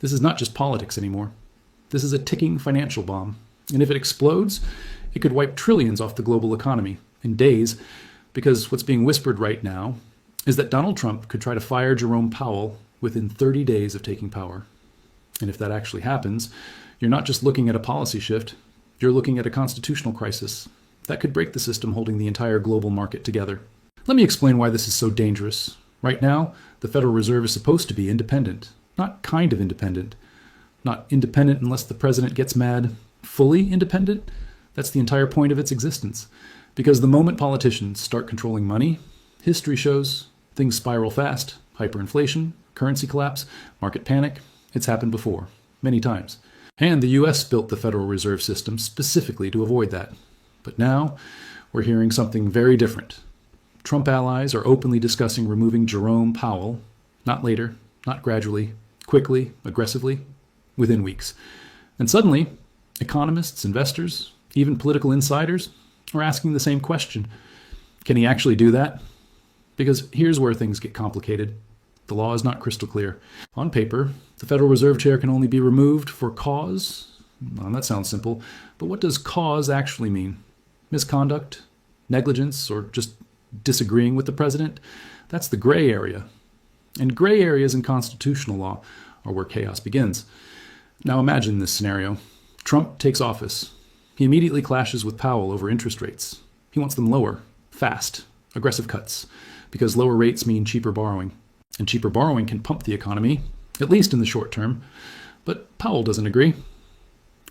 This is not just politics anymore. This is a ticking financial bomb. And if it explodes, it could wipe trillions off the global economy in days, because what's being whispered right now is that Donald Trump could try to fire Jerome Powell within 30 days of taking power. And if that actually happens, you're not just looking at a policy shift, you're looking at a constitutional crisis that could break the system holding the entire global market together. Let me explain why this is so dangerous. Right now, the Federal Reserve is supposed to be independent, not kind of independent. Not independent unless the president gets mad. Fully independent? That's the entire point of its existence. Because the moment politicians start controlling money, history shows things spiral fast. Hyperinflation, currency collapse, market panic. It's happened before, many times. And the US built the Federal Reserve System specifically to avoid that. But now, we're hearing something very different. Trump allies are openly discussing removing Jerome Powell, not later, not gradually, quickly, aggressively, within weeks. And suddenly, economists, investors, even political insiders are asking the same question. Can he actually do that? Because here's where things get complicated. The law is not crystal clear. On paper, the Federal Reserve Chair can only be removed for cause. Well, that sounds simple, but what does cause actually mean? Misconduct? Negligence? Or just disagreeing with the president? That's the gray area. And gray areas in constitutional law are where chaos begins. Now imagine this scenario. Trump takes office. He immediately clashes with Powell over interest rates. He wants them lower, fast, aggressive cuts, because lower rates mean cheaper borrowing. And cheaper borrowing can pump the economy, at least in the short term. But Powell doesn't agree.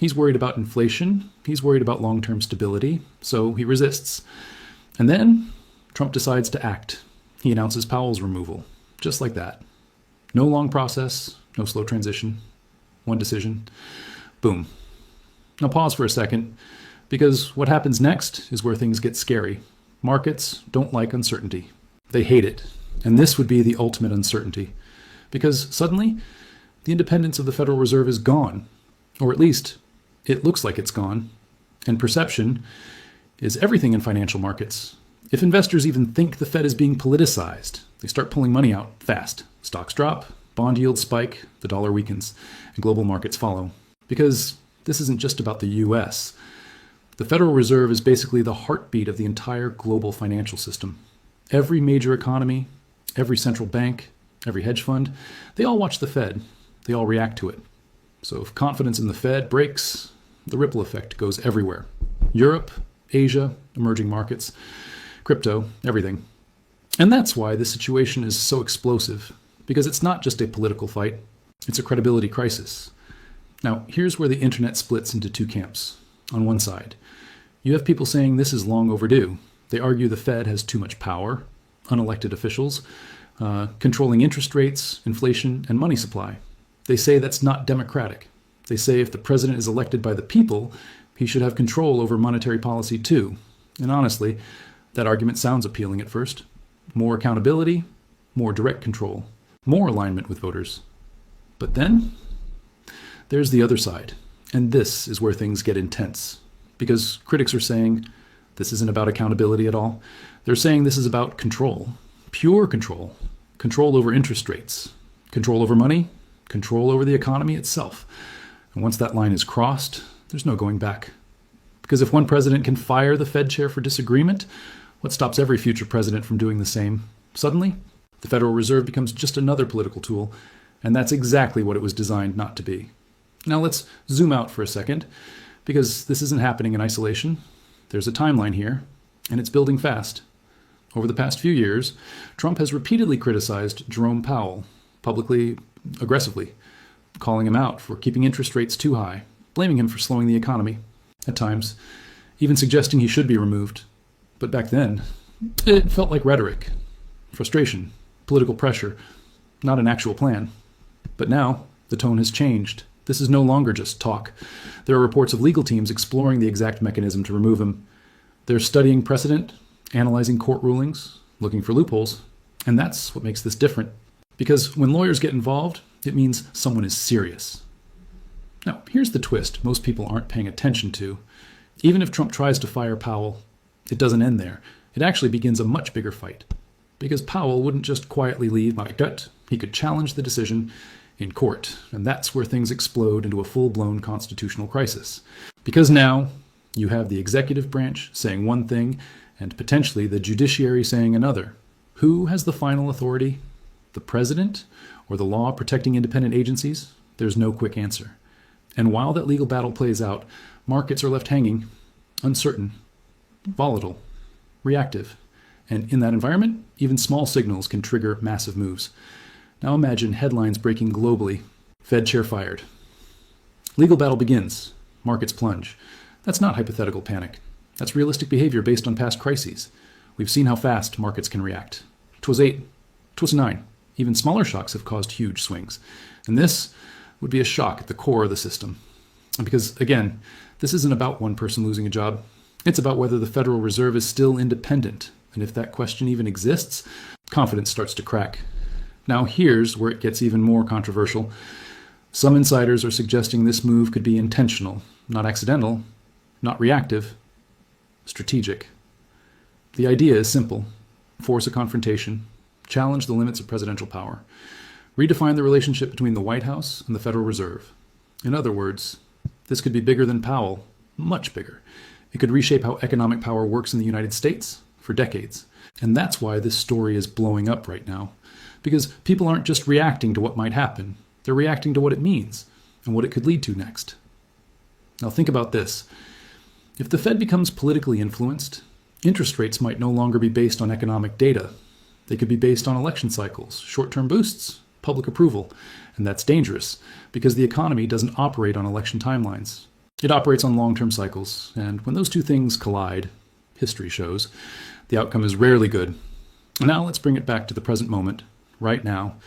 He's worried about inflation. He's worried about long-term stability, so he resists. And then Trump decides to act. He announces Powell's removal, just like that. No long process, no slow transition. One decision. Boom. Now pause for a second, because what happens next is where things get scary. Markets don't like uncertainty. They hate it. And this would be the ultimate uncertainty. Because suddenly, the independence of the Federal Reserve is gone. Or at least, it looks like it's gone. And perception is everything in financial markets. If investors even think the Fed is being politicized, they start pulling money out fast. Stocks drop, bond yields spike, the dollar weakens, and global markets follow. Because this isn't just about the US. The Federal Reserve is basically the heartbeat of the entire global financial system. Every major economy, every central bank, every hedge fund, they all watch the Fed. They all react to it. So if confidence in the Fed breaks, the ripple effect goes everywhere. Europe, Asia, emerging markets, crypto, everything. And that's why this situation is so explosive. Because it's not just a political fight, it's a credibility crisis. Now, here's where the internet splits into two camps. On one side, you have people saying this is long overdue. They argue the Fed has too much power, unelected officials, controlling interest rates, inflation, and money supply. They say that's not democratic. They say if the president is elected by the people, he should have control over monetary policy too. And honestly, that argument sounds appealing at first. More accountability, more direct control. More alignment with voters. But then, there's the other side. And this is where things get intense. Because critics are saying, this isn't about accountability at all. They're saying this is about control. Pure control. Control over interest rates. Control over money. Control over the economy itself. And once that line is crossed, there's no going back. Because if one president can fire the Fed chair for disagreement, what stops every future president from doing the same? Suddenly, the Federal Reserve becomes just another political tool, and that's exactly what it was designed not to be. Now let's zoom out for a second, because this isn't happening in isolation. There's a timeline here, and it's building fast. Over the past few years, Trump has repeatedly criticized Jerome Powell, publicly, aggressively, calling him out for keeping interest rates too high, blaming him for slowing the economy, at times, even suggesting he should be removed. But back then, it felt like rhetoric, frustration, political pressure, not an actual plan. But now, the tone has changed. This is no longer just talk. There are reports of legal teams exploring the exact mechanism to remove him. They're studying precedent, analyzing court rulings, looking for loopholes. And that's what makes this different. Because when lawyers get involved, it means someone is serious. Now, here's the twist most people aren't paying attention to. Even if Trump tries to fire Powell, it doesn't end there. It actually begins a much bigger fight. Because Powell wouldn't just quietly leave by gut. He could challenge the decision. in court. And that's where things explode into a full-blown constitutional crisis. Because now you have the executive branch saying one thing and potentially the judiciary saying another. Who has the final authority? The president or the law protecting independent agencies? There's no quick answer. And while that legal battle plays out, markets are left hanging, uncertain, volatile, reactive. And in that environment, even small signals can trigger massive moves. Now imagine headlines breaking globally. Fed chair fired. Legal battle begins. Markets plunge. That's not hypothetical panic. That's realistic behavior based on past crises. We've seen how fast markets can react. 2008, 2009. Even smaller shocks have caused huge swings. And this would be a shock at the core of the system. And because, again, this isn't about one person losing a job. It's about whether the Federal Reserve is still independent. And if that question even exists, confidence starts to crack. Now here's where it gets even more controversial. Some insiders are suggesting this move could be intentional, not accidental, not reactive, strategic. The idea is simple. Force a confrontation, challenge the limits of presidential power, redefine the relationship between the White House and the Federal Reserve. In other words, this could be bigger than Powell, much bigger. It could reshape how economic power works in the United States for decades. And that's why this story is blowing up right now. Because people aren't just reacting to what might happen. They're reacting to what it means and what it could lead to next. Now think about this. If the Fed becomes politically influenced, interest rates might no longer be based on economic data. They could be based on election cycles, short-term boosts, public approval. And that's dangerous because the economy doesn't operate on election timelines. It operates on long-term cycles. And when those two things collide, history shows, the outcome is rarely good. Now let's bring it back to the present moment. Right now,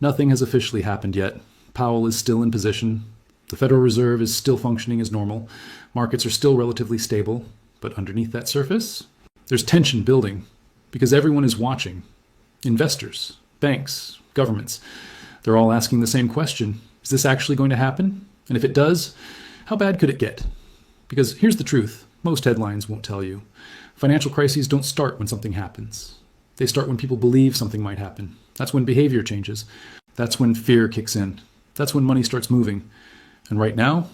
nothing has officially happened yet. Powell is still in position. The Federal Reserve is still functioning as normal. Markets are still relatively stable. But underneath that surface, there's tension building because everyone is watching. Investors, banks, governments, they're all asking the same question. Is this actually going to happen? And if it does, how bad could it get? Because here's the truth. Most headlines won't tell you. Financial crises don't start when something happens. They start when people believe something might happen. That's when behavior changes. That's when fear kicks in. That's when money starts moving. And right now,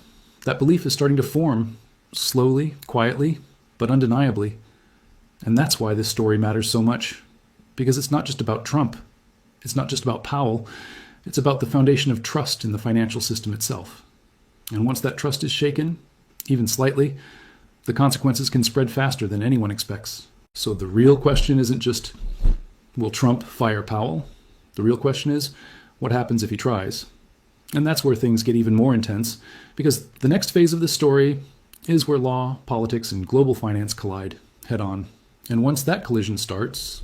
that belief is starting to form, slowly, quietly, but undeniably. And that's why this story matters so much. Because it's not just about Trump. It's not just about Powell. It's about the foundation of trust in the financial system itself. And once that trust is shaken, even slightly, the consequences can spread faster than anyone expects. So the real question isn't just, will Trump fire Powell? The real question is, what happens if he tries? And that's where things get even more intense, because the next phase of this story is where law, politics, and global finance collide head on. And once that collision starts,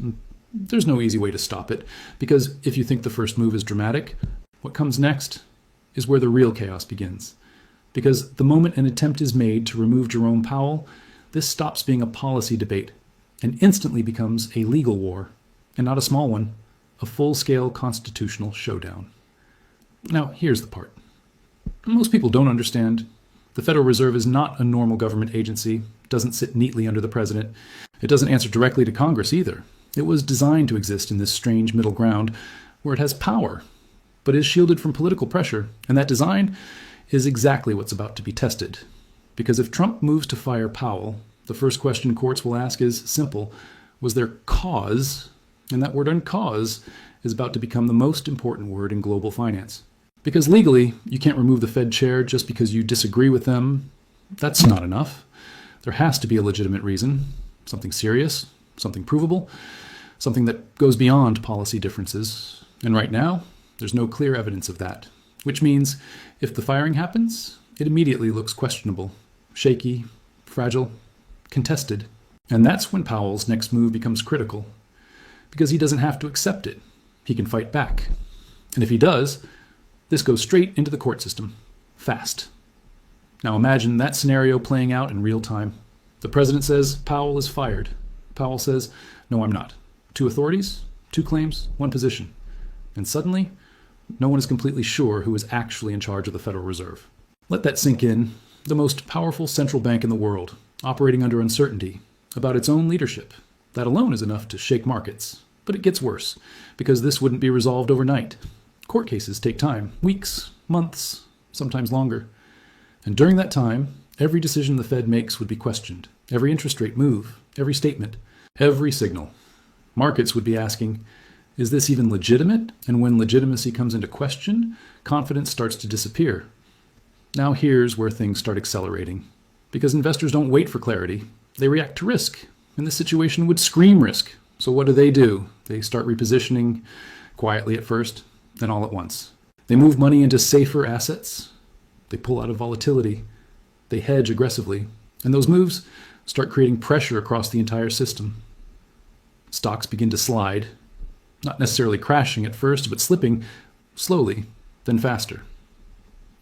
there's no easy way to stop it, because if you think the first move is dramatic, what comes next is where the real chaos begins. Because the moment an attempt is made to remove Jerome Powell, this stops being a policy debate and instantly becomes a legal war, and not a small one, a full-scale constitutional showdown. Now, here's the part. Most people don't understand. The Federal Reserve is not a normal government agency, doesn't sit neatly under the president. It doesn't answer directly to Congress either. It was designed to exist in this strange middle ground where it has power, but is shielded from political pressure, and that design is exactly what's about to be tested. Because if Trump moves to fire Powell, the first question courts will ask is simple. Was there cause? And that word on cause is about to become the most important word in global finance. Because legally, you can't remove the Fed chair just because you disagree with them. That's not enough. There has to be a legitimate reason, something serious, something provable, something that goes beyond policy differences. And right now, there's no clear evidence of that. Which means if the firing happens, it immediately looks questionable, shaky, fragile, contested. And that's when Powell's next move becomes critical. Because he doesn't have to accept it. He can fight back. And if he does, this goes straight into the court system. Fast. Now imagine that scenario playing out in real time. The president says Powell is fired. Powell says, no, I'm not. 2 authorities, 2 claims, 1 position. And suddenly, no one is completely sure who is actually in charge of the Federal Reserve. Let that sink in. The most powerful central bank in the world, operating under uncertainty about its own leadership. That alone is enough to shake markets. But it gets worse, because this wouldn't be resolved overnight. Court cases take time, weeks, months, sometimes longer. And during that time, every decision the Fed makes would be questioned. Every interest rate move, every statement, every signal. Markets would be asking, is this even legitimate? And when legitimacy comes into question, confidence starts to disappear. Now here's where things start accelerating. Because investors don't wait for clarity, they react to risk. And this situation would scream risk. So what do? They start repositioning quietly at first, then all at once. They move money into safer assets. They pull out of volatility. They hedge aggressively. And those moves start creating pressure across the entire system. Stocks begin to slide, not necessarily crashing at first, but slipping slowly, then faster.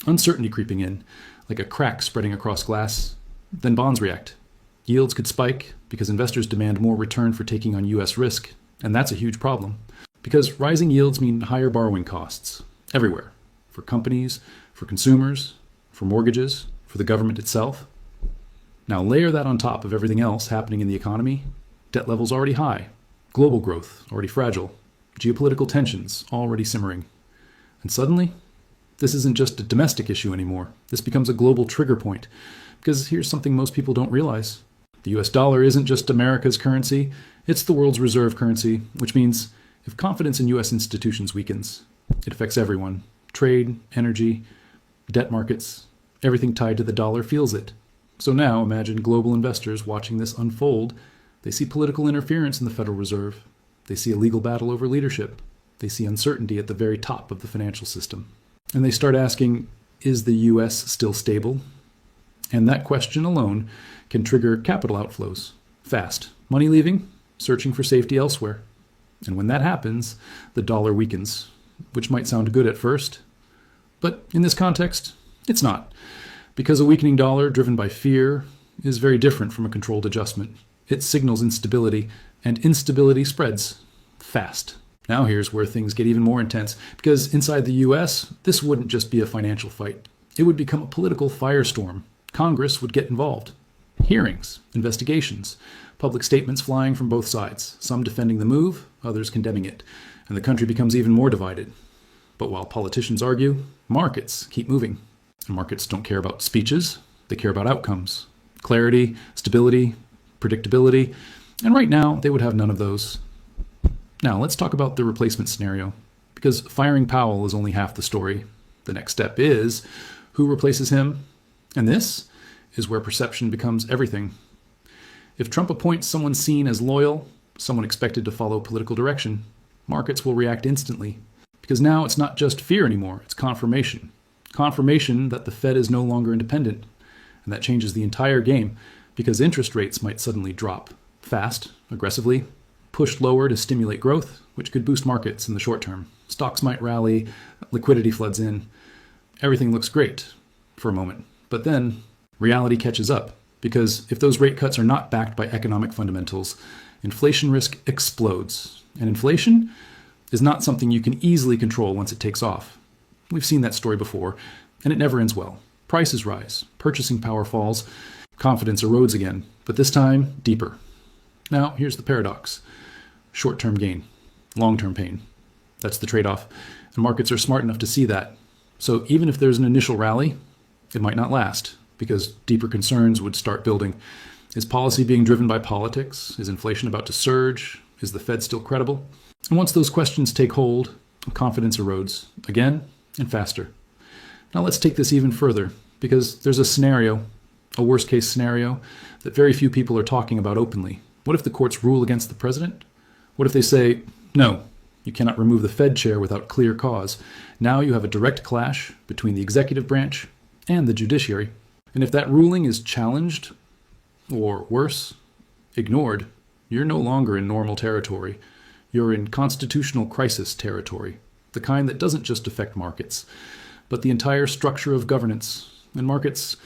Uncertainty creeping in, like a crack spreading across glass. Then bonds react. Yields could spike because investors demand more return for taking on U.S. risk, and that's a huge problem. Because rising yields mean higher borrowing costs everywhere, for companies, for consumers, for mortgages, for the government itself. Now layer that on top of everything else happening in the economy. Debt levels already high, global growth already fragile, geopolitical tensions already simmering. And suddenly, this isn't just a domestic issue anymore. This becomes a global trigger point. Because here's something most people don't realize. The US dollar isn't just America's currency, it's the world's reserve currency, which means if confidence in US institutions weakens, it affects everyone. Trade, energy, debt markets, everything tied to the dollar feels it. So now imagine global investors watching this unfold. They see political interference in the Federal Reserve. They see a legal battle over leadership. They see uncertainty at the very top of the financial system. And they start asking, is the US still stable? And that question alone can trigger capital outflows. Fast. Money leaving, searching for safety elsewhere. And when that happens, the dollar weakens, which might sound good at first. But in this context, it's not. Because a weakening dollar driven by fear is very different from a controlled adjustment. It signals instability, and instability spreads fast. Now here's where things get even more intense, because inside the US, this wouldn't just be a financial fight. It would become a political firestorm. Congress would get involved. Hearings, investigations, public statements flying from both sides, some defending the move, others condemning it, and the country becomes even more divided. But while politicians argue, markets keep moving. And markets don't care about speeches, they care about outcomes. Clarity, stability, predictability, and right now they would have none of those. Now let's talk about the replacement scenario, because firing Powell is only half the story. The next step is, who replaces him? And this is where perception becomes everything. If Trump appoints someone seen as loyal, someone expected to follow political direction, markets will react instantly. Because now it's not just fear anymore, it's confirmation. Confirmation that the Fed is no longer independent. And that changes the entire game, because interest rates might suddenly drop fast, aggressively, pushed lower to stimulate growth, which could boost markets in the short term. Stocks might rally, liquidity floods in. Everything looks great for a moment. But then reality catches up, because if those rate cuts are not backed by economic fundamentals, inflation risk explodes. And inflation is not something you can easily control once it takes off. We've seen that story before, and it never ends well. Prices rise, purchasing power falls, confidence erodes again, but this time deeper. Now, here's the paradox. Short-term gain, long-term pain. That's the trade-off, and markets are smart enough to see that. So even if there's an initial rally, it might not last, because deeper concerns would start building. Is policy being driven by politics? Is inflation about to surge? Is the Fed still credible? And once those questions take hold, confidence erodes again and faster. Now let's take this even further, because there's a scenario, a worst-case scenario, that very few people are talking about openly. What if the courts rule against the president? What if they say, no, you cannot remove the Fed chair without clear cause? Now you have a direct clash between the executive branch and the judiciary. And if that ruling is challenged, or worse, ignored, you're no longer in normal territory. You're in constitutional crisis territory, the kind that doesn't just affect markets, but the entire structure of governance. And markets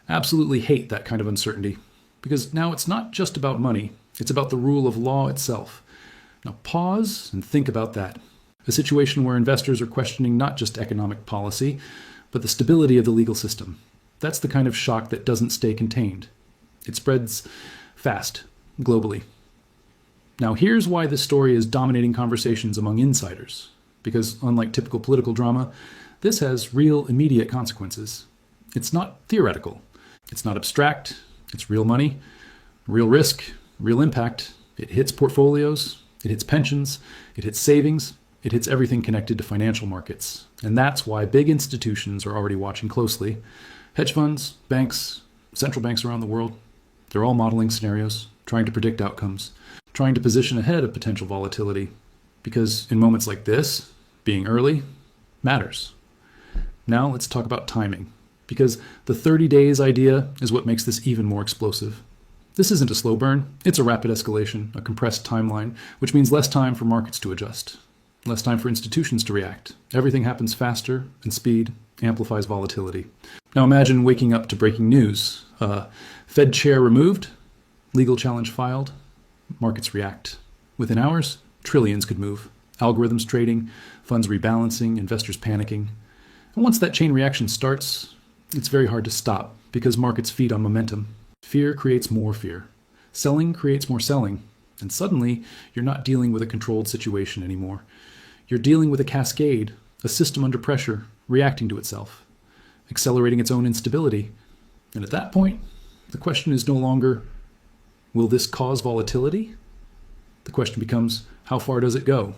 absolutely hate that kind of uncertainty, because now it's not just about money, it's about the rule of law itself. Now pause and think about that. A situation where investors are questioning not just economic policy, but the stability of the legal system. That's the kind of shock that doesn't stay contained. It spreads fast, globally. Now here's why this story is dominating conversations among insiders. because unlike typical political drama, this has real immediate consequences. It's not theoretical. It's not abstract. It's real money, real risk, real impact. It hits portfolios, it hits pensions, it hits savings, it hits everything connected to financial markets. And that's why big institutions are already watching closely. Hedge funds, banks, central banks around the world, they're all modeling scenarios, trying to predict outcomes, trying to position ahead of potential volatility. Because in moments like this, being early matters. Now let's talk about timing, because the 30 days idea is what makes this even more explosive. This isn't a slow burn, it's a rapid escalation, a compressed timeline, which means less time for markets to adjust, less time for institutions to react. Everything happens faster, and speed amplifies volatility. Now imagine waking up to breaking news. Fed chair removed, legal challenge filed, markets react. Within hours, trillions could move. Algorithms trading, funds rebalancing, investors panicking. And once that chain reaction starts, it's very hard to stop because markets feed on momentum. Fear creates more fear. Selling creates more selling. And suddenly, you're not dealing with a controlled situation anymore. You're dealing with a cascade, a system under pressure, reacting to itself, accelerating its own instability. And at that point, the question is no longer, will this cause volatility? The question becomes, how far does it go?